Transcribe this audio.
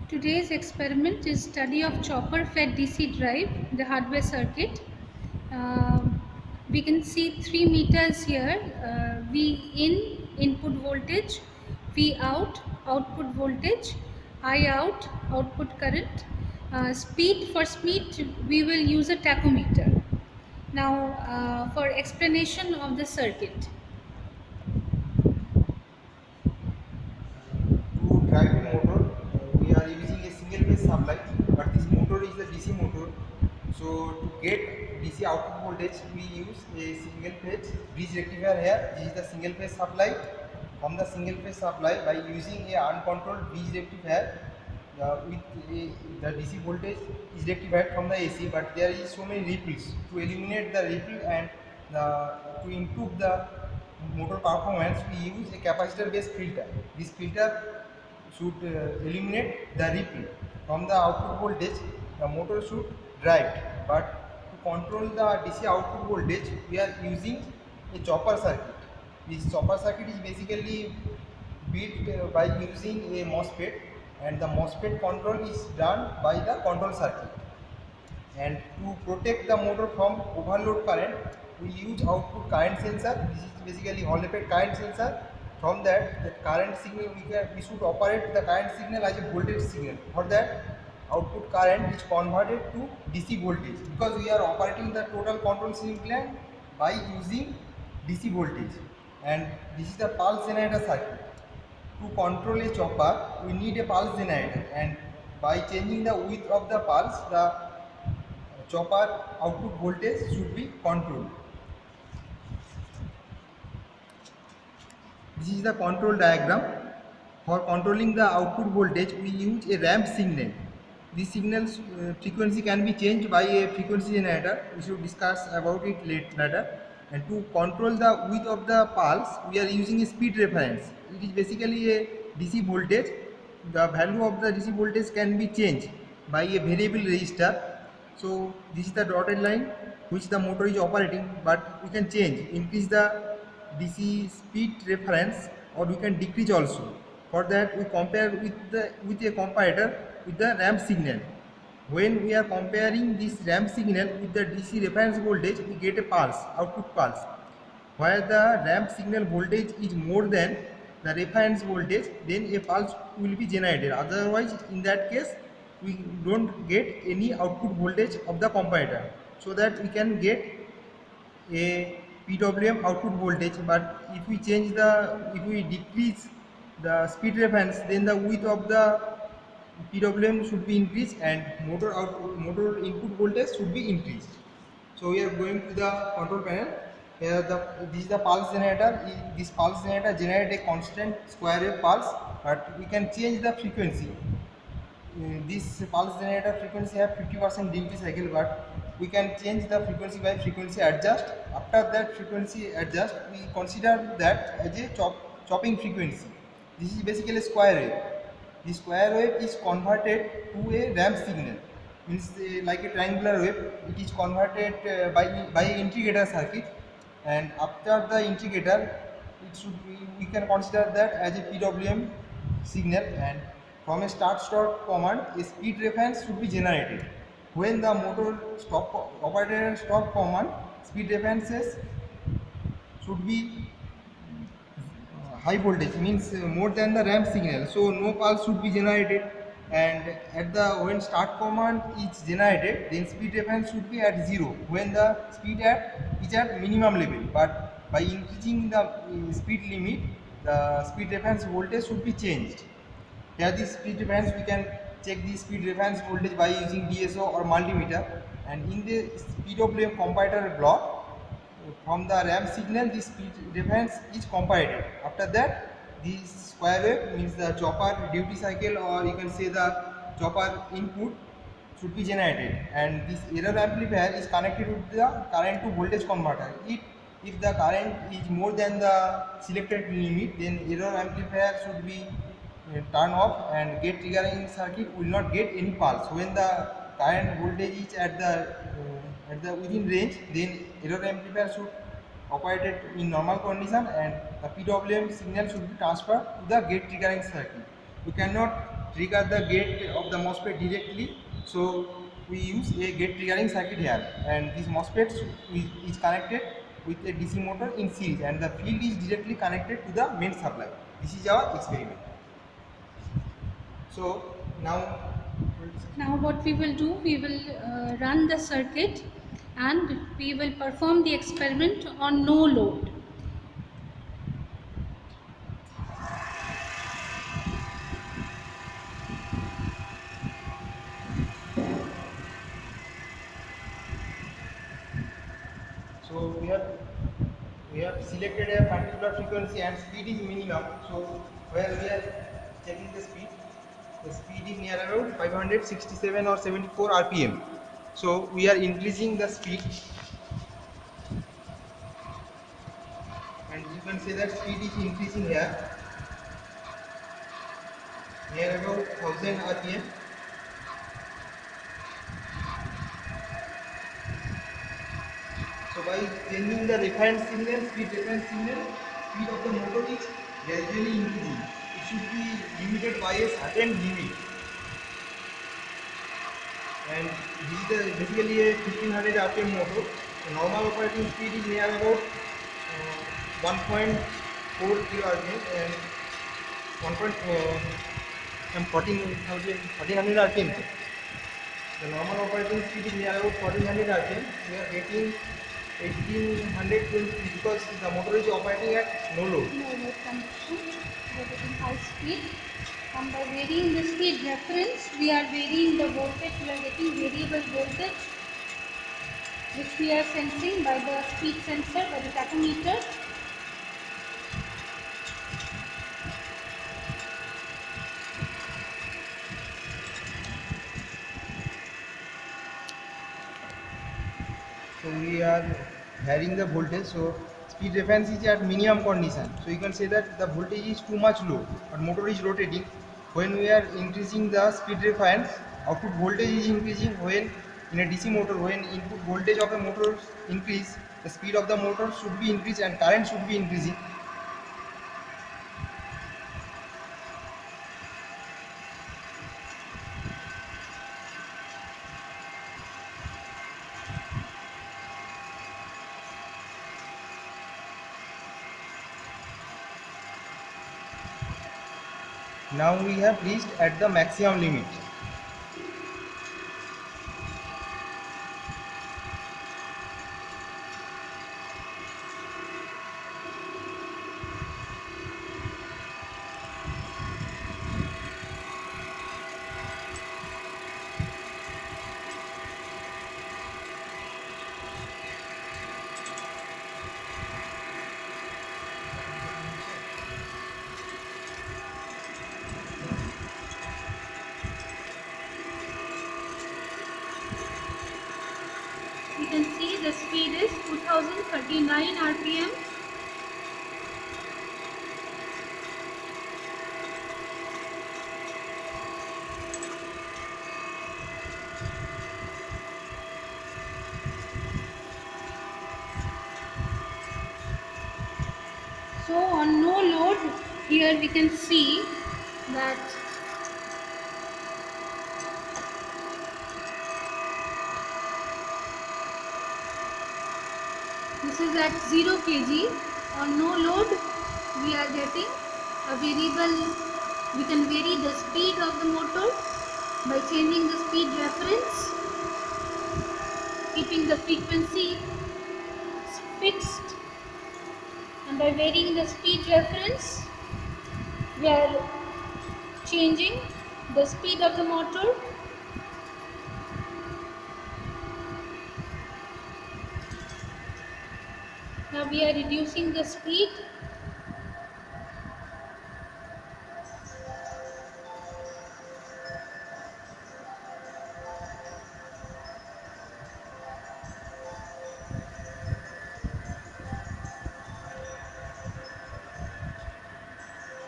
Today's experiment is study of chopper-fed DC drive, the hardware circuit. We can see 3 meters here. V in, input voltage; V out, output voltage; I out, output current. Speed, for speed we will use a tachometer. Now for explanation of the circuit. To drive a motor, we are using a single phase supply, but this motor is a DC motor. So to get DC output voltage, we use a single phase bridge rectifier here. This is the single phase supply. From the single phase supply, by using a uncontrolled bridge rectifier, the DC voltage is rectified from the AC, but there is so many ripples. To eliminate the ripple and to improve the motor performance, we use a capacitor based filter. This filter should eliminate the ripple from the output voltage. The motor should drive, but to control the DC output voltage, we are using a chopper circuit. This chopper circuit is basically built by using a MOSFET, and the MOSFET control is done by the control circuit. And to protect the motor from overload current, we use output current sensor. This is basically Hall effect current sensor. From that, the current signal we should operate the current signal as a voltage signal. For that, output current is converted to DC voltage, because we are operating the total control signal by using DC voltage. And this is the pulse generator circuit. To control a chopper, we need a pulse generator, and by changing the width of the pulse, the chopper output voltage should be controlled. This is the control diagram. For controlling the output voltage, we use a ramp signal. This signal's frequency can be changed by a frequency generator. We should discuss about it later. And to control the width of the pulse, we are using a speed reference. It is basically a DC voltage. The value of the DC voltage can be changed by a variable resistor. So this is the dotted line which the motor is operating, but we can change, increase the DC speed reference, or we can decrease also. For that, we compare with a comparator with the ramp signal. When we are comparing this ramp signal with the DC reference voltage, we get a pulse, output pulse. Where the ramp signal voltage is more than the reference voltage, then a pulse will be generated. Otherwise, in that case, we don't get any output voltage of the comparator. So that we can get a PWM output voltage, but if we decrease the speed reference, then the width of the PWM should be increased and motor input voltage should be increased. So we are going to the control panel. Here this is the pulse generator. This pulse generator generates a constant square wave pulse, but we can change the frequency. This pulse generator frequency have 50% duty cycle, but we can change the frequency by frequency adjust. After that frequency adjust, we consider that as a chopping frequency. This is basically a square wave. The square wave is converted to a ramp signal, means like a triangular wave. It is converted by an integrator circuit, and after the integrator, we can consider that as a PWM signal, and from a start-stop command, a speed reference should be generated. When the motor operator stop command, speed references should be high voltage, means more than the ramp signal. So no pulse should be generated, and at the when start command is generated, then speed reference should be at 0 when the speed is at minimum level. But by increasing the speed limit, the speed reference voltage should be changed. Here this speed reference, we can check the speed reference voltage by using DSO or multimeter, and in the PWM comparator block, from the ramp signal this speed reference is comparated. After that, this square wave, means the chopper duty cycle, or you can say the chopper input, should be generated, and this error amplifier is connected with the current to voltage converter. If the current is more than the selected limit, then error amplifier should be turn off, and gate triggering circuit will not get any pulse. When the current voltage is at the within range, then error amplifier should operate in normal condition, and the PWM signal should be transferred to the gate triggering circuit. We cannot trigger the gate of the MOSFET directly. So we use a gate triggering circuit here, and this MOSFET is connected with a DC motor in series, and the field is directly connected to the main supply. This is our experiment. So Now what we will do, we will run the circuit and we will perform the experiment on no load. So we have selected a particular frequency and speed is minimum. So where we are checking the speed is near about 567 or 74 RPM. So we are increasing the speed, and you can say that speed is increasing here near about 1000 RPM. So by changing the reference signal, speed of the motor is gradually increasing. It should be limited by a certain limit. And this is basically a 1500 RPM motor. The normal operating speed is near about 1.4 kilo RPM and 1400 RPM. The normal operating speed is near about 1400 RPM. We are getting 1820 because the motor is operating at no load. No load condition, we are getting high speed, and by varying the speed reference, we are varying the voltage, we are getting variable voltage which we are sensing by the speed sensor, by the tachometer. So we are varying the voltage. So speed reference is at minimum condition. So you can say that the voltage is too much low, but motor is rotating. When we are increasing the speed reference, output voltage is increasing. When in a DC motor, when input voltage of a motor increase, the speed of the motor should be increased and current should be increasing. Now we have reached at the maximum limit. You can see the speed is 2039 RPM. So on no load, here we can see that this is at 0 kg. On no load, we are getting a variable, we can vary the speed of the motor by changing the speed reference, keeping the frequency fixed, and by varying the speed reference, we are changing the speed of the motor. Now we are reducing the speed